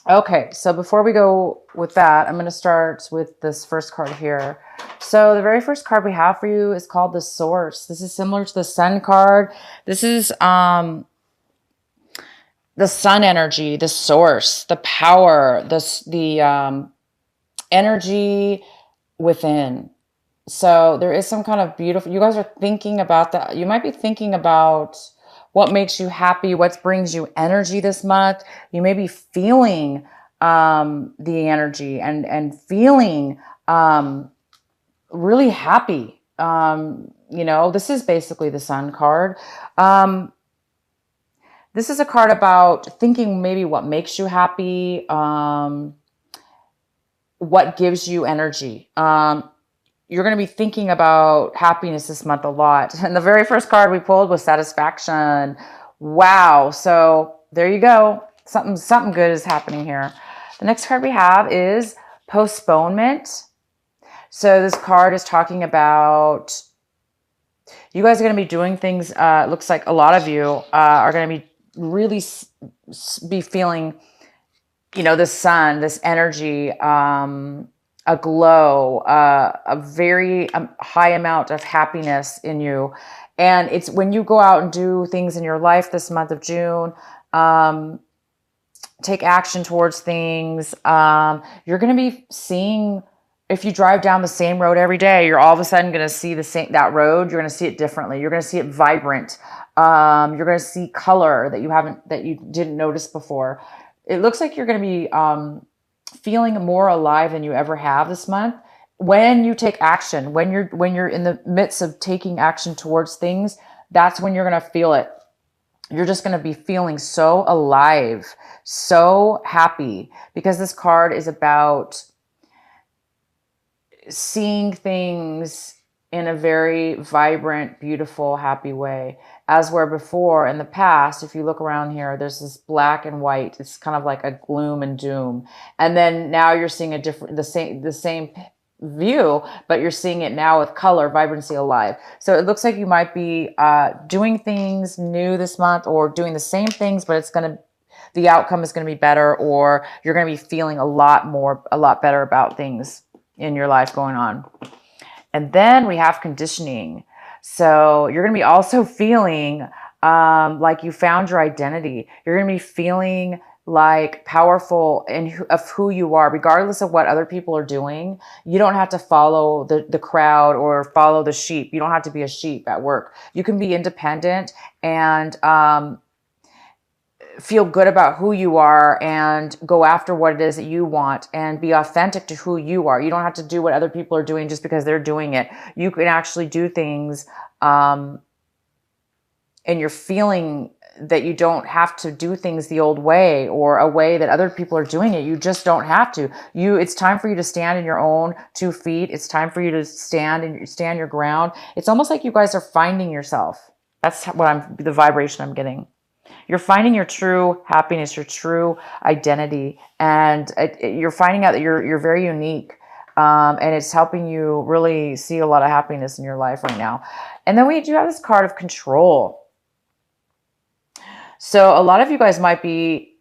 Okay, so before we go with that, I'm going to start with this first card here. So the very first card we have for you is called the Source. This is similar to the Sun card. This is the sun energy, the source, the power, the energy within. So there is some kind of beautiful, you guys are thinking about that. You might be thinking about what makes you happy, what brings you energy this month. You may be feeling the energy and feeling really happy. This is basically the sun card. This is a card about thinking maybe what makes you happy, what gives you energy. You're going to be thinking about happiness this month a lot. And the very first card we pulled was satisfaction. Wow. So there you go. Something good is happening here. The next card we have is postponement. So this card is talking about you guys are going to be doing things. Looks like a lot of you are going to be really be feeling, the sun, this energy, a glow, a very high amount of happiness in you. And it's when you go out and do things in your life this month of June, take action towards things. You're going to be seeing, if you drive down the same road every day, you're all of a sudden going to see that road. You're going to see it differently. You're going to see it vibrant. You're going to see color that you didn't notice before. It looks like you're going to be feeling more alive than you ever have this month when you take action. When you're in the midst of taking action towards things, that's when you're going to feel it. You're just going to be feeling so alive, so happy, because this card is about seeing things in a very vibrant, beautiful, happy way. As where before in the past, if you look around here, there's this black and white. It's kind of like a gloom and doom. And then now you're seeing the same view, but you're seeing it now with color, vibrancy, alive. So it looks like you might be doing things new this month, or doing the same things, but the outcome is going to be better, or you're going to be feeling a lot better about things in your life going on. And then we have conditioning. So you're going to be also feeling like you found your identity. You're going to be feeling like powerful of who you are, regardless of what other people are doing. You don't have to follow the crowd or follow the sheep. You don't have to be a sheep at work. You can be independent and feel good about who you are and go after what it is that you want and be authentic to who you are. You don't have to do what other people are doing just because they're doing it. You can actually do things and you're feeling that you don't have to do things the old way or a way that other people are doing it. You just don't have to. It's time for you to stand in your own 2 feet. It's time for you to stand your ground. It's almost like you guys are finding yourself. That's the vibration I'm getting. You're finding your true happiness, your true identity, and you're finding out that you're very unique, and it's helping you really see a lot of happiness in your life right now. And then we do have this card of control. So a lot of you guys might be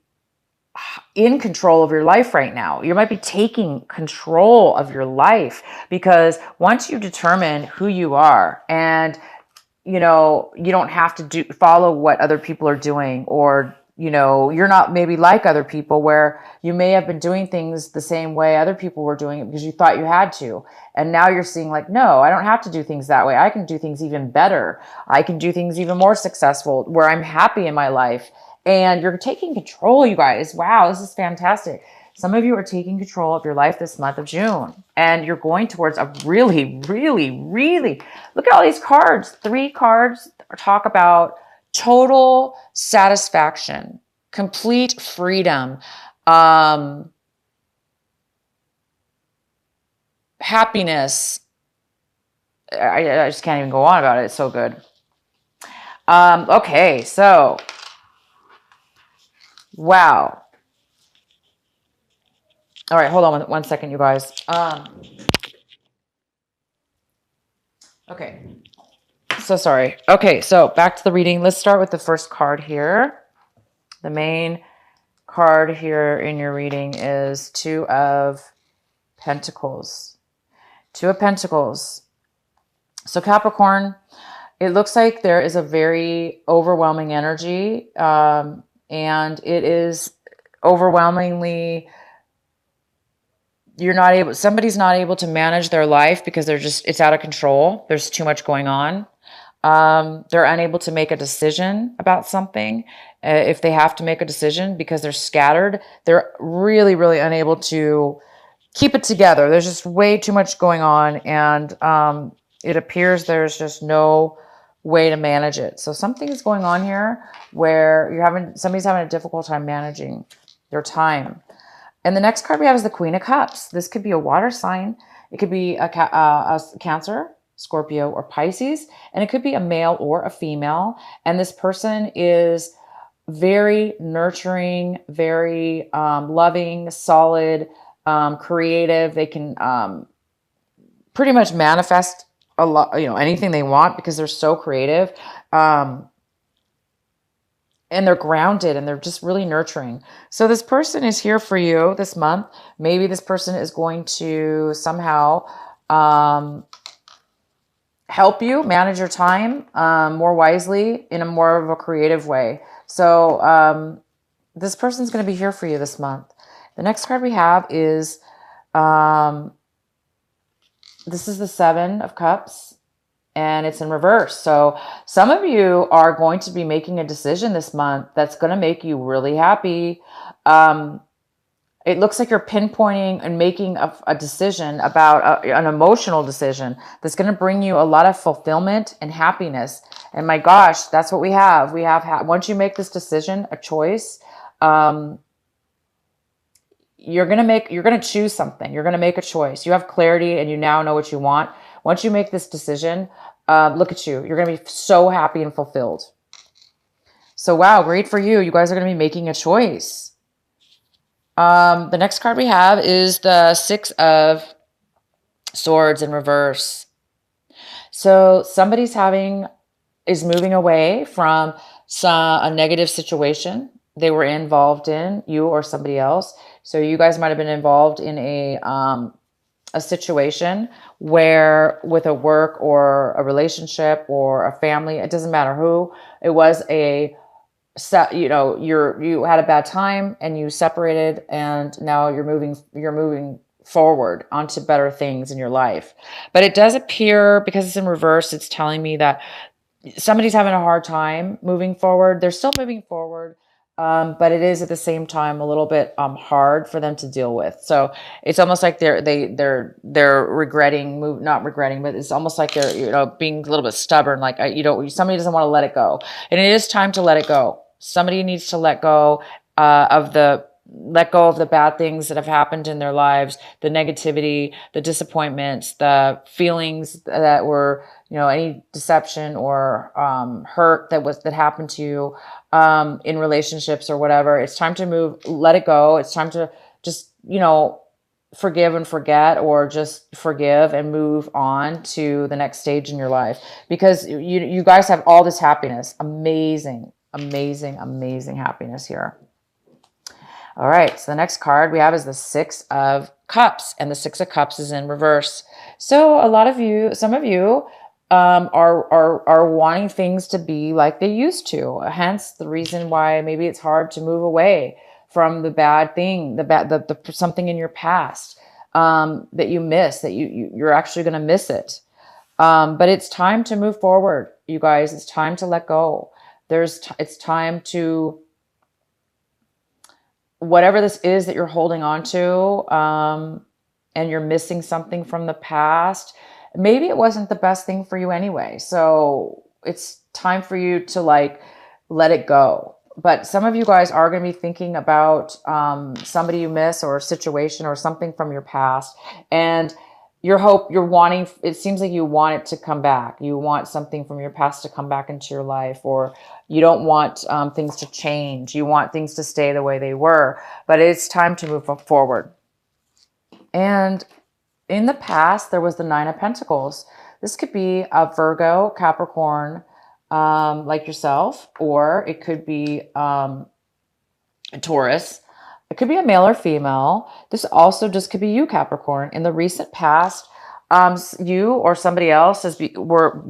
in control of your life right now. You might be taking control of your life, because once you determine who you are, and you don't have to follow what other people are doing, or you're not maybe like other people, where you may have been doing things the same way other people were doing it because you thought you had to. And now you're seeing like, no, I don't have to do things that way. I can do things even better. I can do things even more successful, where I'm happy in my life. And you're taking control, you guys. Wow, this is fantastic. Some of you are taking control of your life this month of June, and you're going towards a really, really, really, look at all these cards. 3 cards talk about total satisfaction, complete freedom, happiness. I just can't even go on about it. It's so good. Okay, so, wow. All right, hold on one second, you guys. Okay, so sorry. Okay, so back to the reading. Let's start with the first card here. The main card here in your reading is Two of Pentacles. Two of Pentacles. So Capricorn, it looks like there is a very overwhelming energy, and it is overwhelmingly, somebody's not able to manage their life because it's out of control. There's too much going on. They're unable to make a decision about something. If they have to make a decision because they're scattered, they're really, really unable to keep it together. There's just way too much going on, and it appears there's just no way to manage it. So something is going on here where somebody's having a difficult time managing their time. And the next card we have is the Queen of Cups. This could be a water sign. It could be a Cancer, Scorpio, or Pisces, and it could be a male or a female. And this person is very nurturing, very loving, solid, creative. They can pretty much manifest a lot, anything they want because they're so creative. And they're grounded and they're just really nurturing. So this person is here for you this month. Maybe this person is going to somehow help you manage your time more wisely in a more of a creative way. So this person's going to be here for you this month. The next card we have is, this is the Seven of Cups. And it's in reverse. So some of you are going to be making a decision this month that's going to make you really happy. It looks like you're pinpointing and making a decision about an emotional decision that's going to bring you a lot of fulfillment and happiness. And my gosh, that's what we have. Once you make this decision, a choice, you're going to choose something. You're going to make a choice. You have clarity and you now know what you want. Once you make this decision, look at you. You're going to be so happy and fulfilled. So, wow, great for you. You guys are going to be making a choice. The next card we have is the Six of Swords in reverse. So somebody's is moving away from a negative situation they were involved in, you or somebody else. So you guys might have been involved in a situation where, with a work or a relationship or a family, it doesn't matter who, it was you had a bad time and you separated, and now you're moving forward onto better things in your life. But it does appear, because it's in reverse, it's telling me that somebody's having a hard time moving forward. They're still moving forward, but it is at the same time a little bit hard for them to deal with. So it's almost like they're regretting, not regretting, but it's almost like they're being a little bit stubborn. Like somebody doesn't want to let it go, and it is time to let it go. Somebody needs to let go of the bad things that have happened in their lives, the negativity, the disappointments, the feelings that were, any deception or hurt that happened to you in relationships or whatever. It's time to let it go. It's time to just, forgive and forget, or just forgive and move on to the next stage in your life, because you guys have all this happiness. Amazing, amazing, amazing happiness here. All right, so the next card we have is the Six of Cups, and the Six of Cups is in reverse. So some of you are wanting things to be like they used to. Hence the reason why maybe it's hard to move away from the bad thing, the something in your past that you miss, that you're actually going to miss it. But it's time to move forward, you guys. It's time to let go. It's time to, whatever this is that you're holding on to, and you're missing something from the past, maybe it wasn't the best thing for you anyway. So it's time for you to let it go. But some of you guys are going to be thinking about somebody you miss, or a situation or something from your past. And it seems like you want it to come back. You want something from your past to come back into your life, or you don't want things to change. You want things to stay the way they were, but it's time to move forward. And in the past, there was the Nine of Pentacles. This could be a Virgo, Capricorn, like yourself, or it could be a Taurus, It could be a male or female. This also just could be you, Capricorn. In the recent past, you or somebody else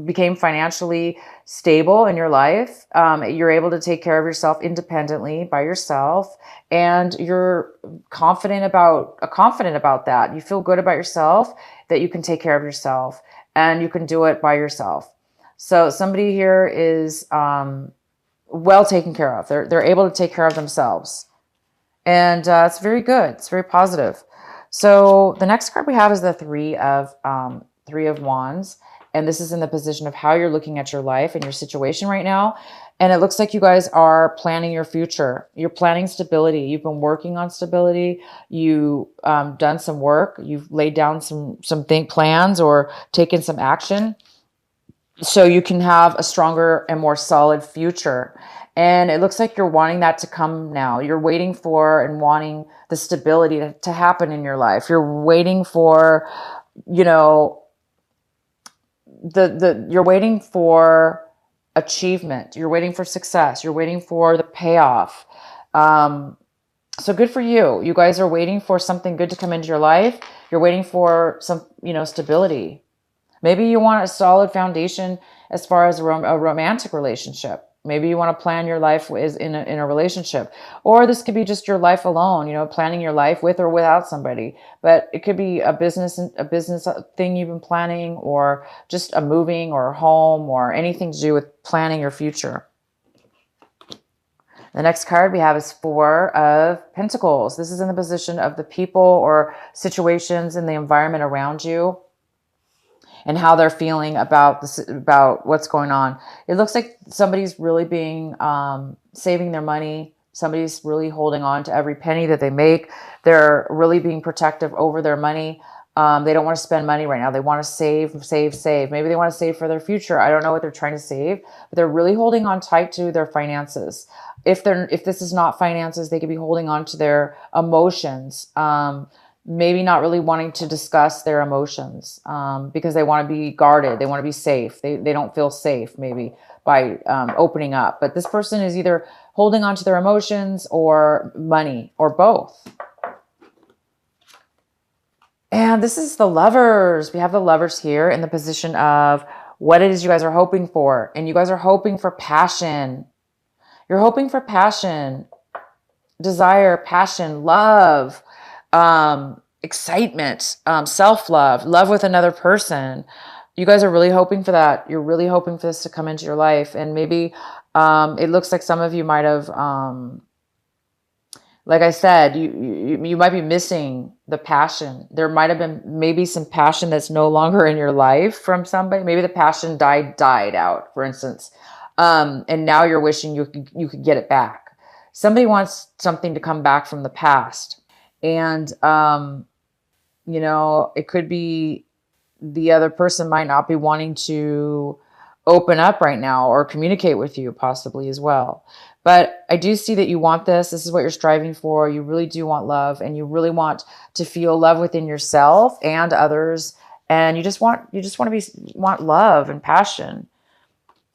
became financially stable in your life. You're able to take care of yourself independently by yourself, and you're confident about that. You feel good about yourself, that you can take care of yourself, and you can do it by yourself. So somebody here is well taken care of. They're able to take care of themselves. And it's very good. It's very positive. So the next card we have is the Three of Wands, and this is in the position of how you're looking at your life and your situation right now. And it looks like you guys are planning your future. You're planning stability. You've been working on stability. You done some work. You've laid down some plans or taken some action, so you can have a stronger and more solid future. And it looks like you're wanting that to come now. You're waiting for and wanting the stability to happen in your life. You're waiting for, you know, you're waiting for achievement. You're waiting for success. You're waiting for the payoff. So good for you. You guys are waiting for something good to come into your life. You're waiting for some, stability. Maybe you want a solid foundation as far as a romantic relationship. Maybe you want to plan your life in a relationship, or this could be just your life alone. Planning your life with or without somebody. But it could be a business thing you've been planning, or just a moving or a home, or anything to do with planning your future. The next card we have is Four of Pentacles. This is in the position of the people or situations in the environment around you, and how they're feeling about what's going on. It looks like somebody's really being saving their money. Somebody's really holding on to every penny that they make. They're really being protective over their money. They don't want to spend money right now. They want to save. Maybe they want to save for their future. I don't know what they're trying to save, but they're really holding on tight to their finances. If this is not finances, they could be holding on to their emotions. Maybe not really wanting to discuss their emotions because they want to be guarded. They want to be safe. They don't feel safe maybe by opening up. But this person is either holding on to their emotions or money, or both. And this is the Lovers. We have the Lovers here in the position of what it is you guys are hoping for. And you guys are hoping for passion. You're hoping for passion, desire, passion, love, excitement, self-love, love with another person. You guys are really hoping for that. You're really hoping for this to come into your life. And maybe it looks like some of you might have, like I said, you might be missing the passion. There might have been maybe some passion that's no longer in your life from somebody. Maybe the passion died out, for instance. And now you're wishing you could get it back. Somebody wants something to come back from the past. And, it could be the other person might not be wanting to open up right now or communicate with you possibly as well. But I do see that you want this. This is what you're striving for. You really do want love, and you really want to feel love within yourself and others. And you just want love and passion.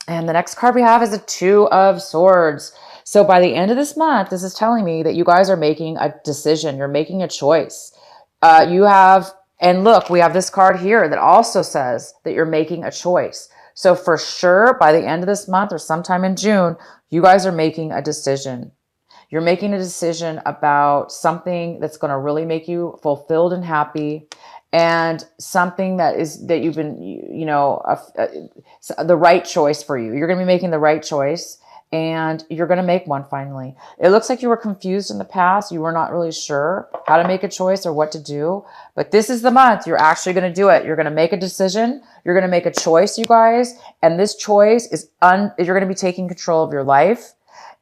And the next card we have is a Two of Swords. So by the end of this month, this is telling me that you guys are making a decision. You're making a choice. And look, we have this card here that also says that you're making a choice. So for sure, by the end of this month or sometime in June, you guys are making a decision. You're making a decision about something that's going to really make you fulfilled and happy, and something that you've been, the right choice for you. You're going to be making the right choice, and you're going to make one finally. It looks like you were confused in the past. You were not really sure how to make a choice or what to do, but this is the month you're actually going to do it. You're going to make a decision. You're going to make a choice, you guys. And this choice is you're going to be taking control of your life.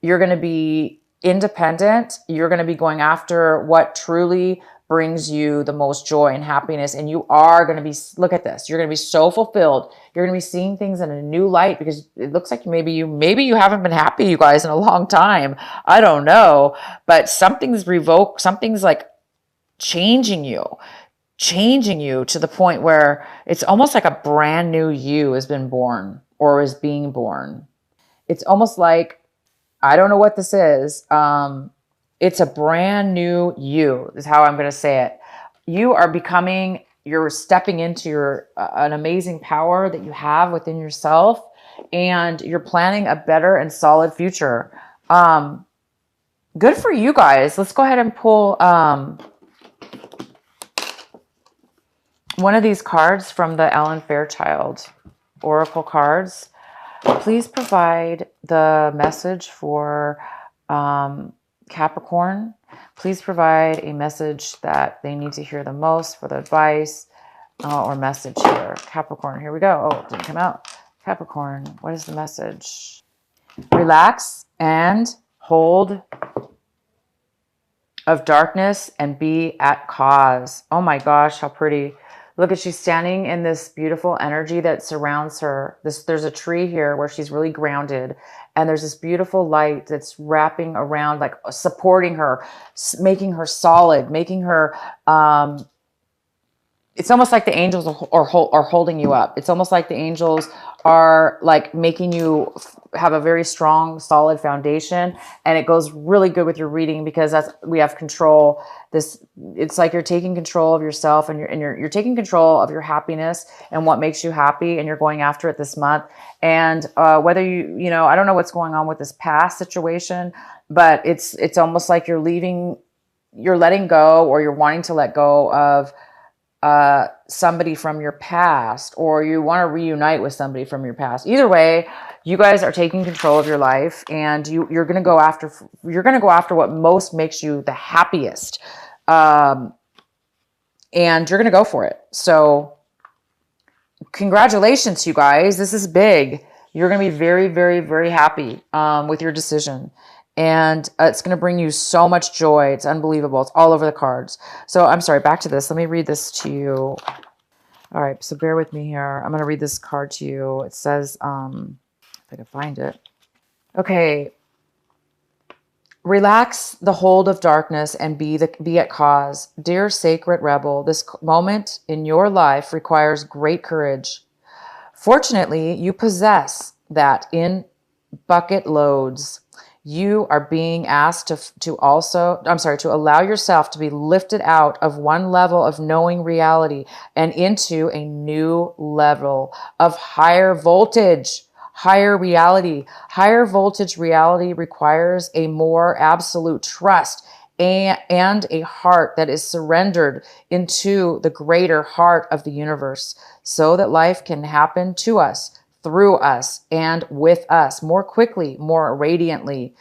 You're going to be independent. You're going to be going after what truly brings you the most joy and happiness. And you are going to be, look at this, you're going to be so fulfilled. You're going to be seeing things in a new light, because it looks like maybe you haven't been happy, you guys, in a long time. I don't know, but something's like changing you to the point where it's almost like a brand new you has been born or is being born. It's almost like, I don't know what this is. It's a brand new you, is how I'm going to say it. You are becoming, you're stepping into your an amazing power that you have within yourself, and you're planning a better and solid future. Good for you guys. Let's go ahead and pull one of these cards from the Ellen Fairchild Oracle cards. Please provide the message for Capricorn. Please provide a message that they need to hear the most for the advice or message here. Capricorn, here we go. Oh, it didn't come out. Capricorn, what is the message? Relax and hold of darkness and be at cause. Oh my gosh, how pretty. Look at, she's standing in this beautiful energy that surrounds her. There's a tree here where she's really grounded, and there's this beautiful light that's wrapping around, like supporting her, making her solid, making her it's almost like the angels are holding you up. It's almost like the angels are like making you have a very strong, solid foundation. And it goes really good with your reading because we have control. It's like you're taking control of yourself, and you're taking control of your happiness and what makes you happy, and you're going after it this month. And whether I don't know what's going on with this past situation, but it's almost like you're letting go, or you're wanting to let go of somebody from your past, or you want to reunite with somebody from your past. Either way, you guys are taking control of your life, and you're going to go after what most makes you the happiest. And you're going to go for it. So congratulations, you guys. This is big. You're going to be very, very, very happy with your decision. And it's going to bring you so much joy. It's unbelievable. It's all over the cards. So I'm sorry, back to this. Let me read this to you. All right, so bear with me here. I'm going to read this card to you. It says, if I can find it. Okay. Relax the hold of darkness and be at cause. Dear sacred rebel, this moment in your life requires great courage. Fortunately, you possess that in bucket loads. You are being asked to allow yourself to be lifted out of one level of knowing reality and into a new level of higher voltage, higher reality. Higher voltage reality requires a more absolute trust and a heart that is surrendered into the greater heart of the universe, so that life can happen to us, through us, and with us more quickly, more radiantly,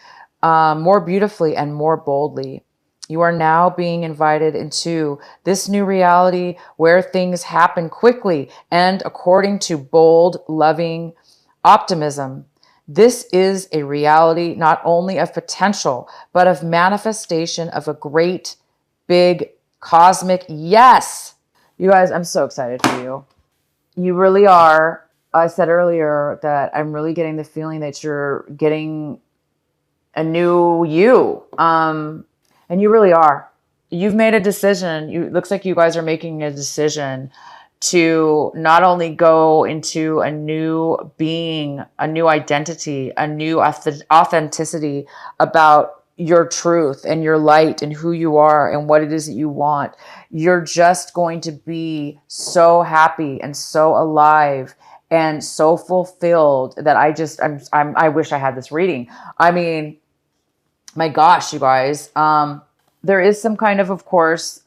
more beautifully, and more boldly. You are now being invited into this new reality where things happen quickly and according to bold, loving optimism. This is a reality not only of potential, but of manifestation of a great, big, cosmic yes. You guys, I'm so excited for you. You really are. I said earlier that I'm really getting the feeling that you're getting a new you. And you really are. You've made a decision. It looks like you guys are making a decision to not only go into a new being, a new identity, a new authenticity about your truth and your light and who you are and what it is that you want. You're just going to be so happy and so alive and so fulfilled that I wish I had this reading. I mean, my gosh, you guys, there is some kind of course,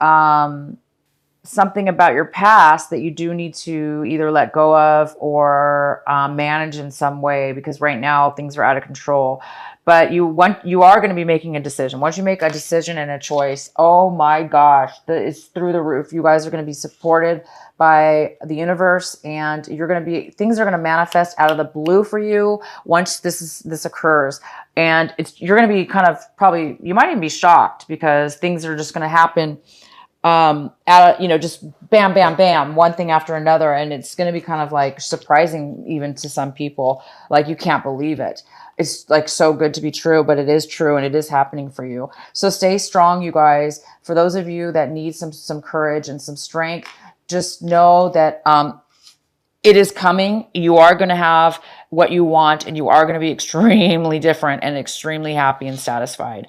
something about your past that you do need to either let go of or manage in some way, because right now things are out of control. But you are going to be making a decision. Once you make a decision and a choice, oh my gosh, it's through the roof. You guys are going to be supported by the universe, and things are going to manifest out of the blue for you once this occurs. And you're going to be kind of you might even be shocked, because things are just going to happen just bam, bam, bam, one thing after another. And it's going to be kind of like surprising even to some people. Like, you can't believe it. It's like so good to be true, but it is true, and it is happening for you. So stay strong, you guys. For those of you that need some courage and some strength, just know that, it is coming. You are going to have what you want, and you are going to be extremely different and extremely happy and satisfied.